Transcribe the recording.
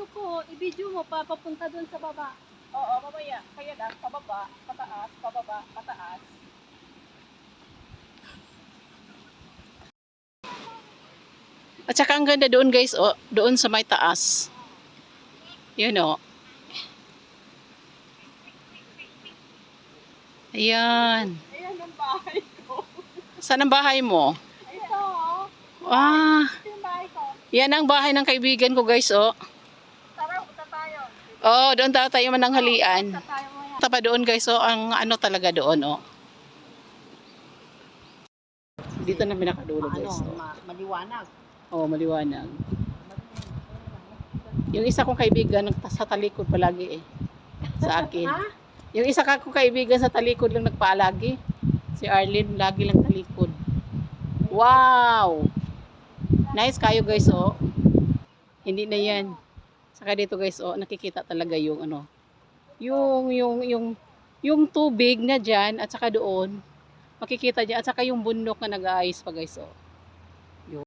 i-video ko. I-video mo pa papunta doon sa baba. Oo, mamaya. Kaya lang, pababa, pataas, pababa, pataas. At saka ang ganda doon guys, oh, doon sa may taas. Yun oh. Ayan. Ayan ang bahay ko. Saan ang bahay mo? Ito, oh. Ah, Ito yung bahay ko. yan ang bahay ng kaibigan ko guys, oh. Tara, punta tayo. Oh, doon tayo mananghalian. Punta tayo maya. Tapa doon guys, oh, ang ano talaga doon, oh. Dito na pinakadulo guys, oh. Maliwanag. Oh, maliwanag. Yung isa kong kaibigan sa talikod palagi eh. Sa akin. Ha? Yung isa kong kaibigan sa talikod lang nagpaalagi. Si Arlene lagi lang talikod. Wow! Nice kayo guys, oh. Hindi na yan. Saka dito guys, oh, nakikita talaga yung ano. Yung tubig na diyan at saka doon. Makikita diyan at saka yung bundok na nag-aayos pa guys, oh.